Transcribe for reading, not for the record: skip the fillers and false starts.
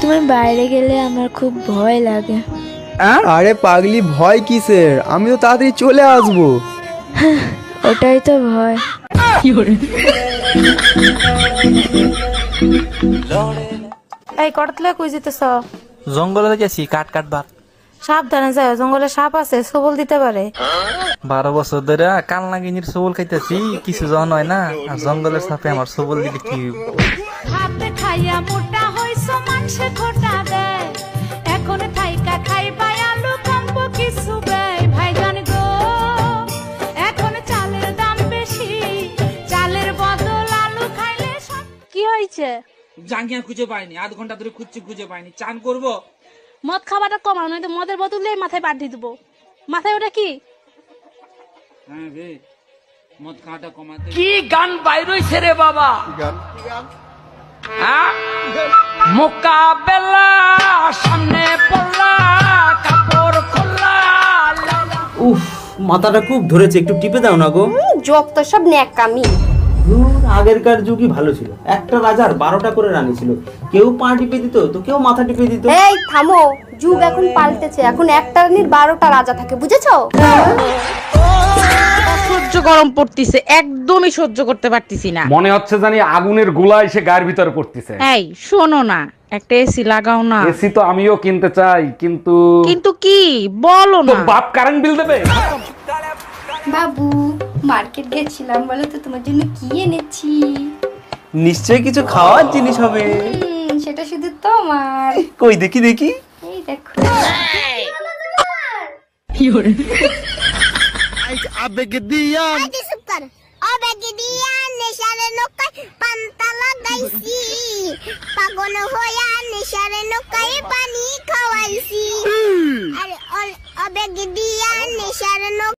তুমি বাইরে গেলে আমার খুব ভয় লাগে। আরে পাগলি, ভয় কিসের? আমি তো তাড়াতাড়ি চলে আসবো। ওটাই তো ভয়। এই কটতলা কই যেতেছ? জঙ্গলে গেছি কাঠ কাটবার। সাবধানে যাও, জঙ্গলে সাপ আছে, সবল দিতে পারে। 12 বছর ধরে কাল নাগিনীর সবল খাইতেছি, কিছু জন হয় না। আর জঙ্গলের সাপে আমার সবল দিলে কি হইব? হাতে খাইয়া মোটা হইছো, মাংসে খোটা দেয়, এখন থাইকা খাইবা আলু কম্প কিছু বেয়। ভাইজান গো, এখন চালের দাম বেশি, চালের বদল আলু খাইলে সব। কি হয়েছে? জাঙ্গিয়া খুঁজে পাইনি, আধ ঘন্টা ধরে খুঁজে পাইনি। চান করবো? মদ খাওয়াটা কমাও, নয়তো মদের বোতলে মাথায় পাঠিয়ে দেবো। মাথায় ওটা কি? হ্যাঁ রে, মদ খাওয়াটা কমাতে। কি গান বাইরইছে রে বাবা? মোকাবেলা সামনে পড়লা, কাপড় খোলা। উফ, মাথাটা খুব ধরেছে, একটু টিপে দাও না গো। যত সব ন্যাকামি। আগেরকার যুগই ভালো ছিল, একটা রাজার 12টা করে রানী ছিল, কেউ পা টিপে দিত তো কেউ মাথা টিপে দিত। এই থামো, যুগ এখন পাল্টেছে, এখন একটা রানীর 12টা রাজা থাকে, বুঝেছো? সহ্য গরম পড়তিছে, একদমই সহ্য করতে পারতিছি না। মনে হচ্ছে জানি আগুনের গোলা এসে গায়ের ভিতরে পড়তেছে। এই শোনো না, একটা এসি লাগাও না। এসি তো আমিও কিনতে চাই, কিন্তু কিন্তু কি বলো তো না। বাপ কারেন্ট বিল দেবে। বাবু, মার্কেট গেছিলাম, বলো তো তোমার জন্য কি এনেছি? নিশ্চয়ই কিছু খাওয়ার জিনিস হবে। সেটা শুধু তোমার। কই দেখি দেখি। এই দেখো। আবেগ দিয়া আবেগ দিয়া নেশারে নৌকায় পান্তা লাগাইছি, পাগল হইয়া নেশারে নৌকায় পানি খাওয়াইছি। আরে আবেগ দিয়া নেশারে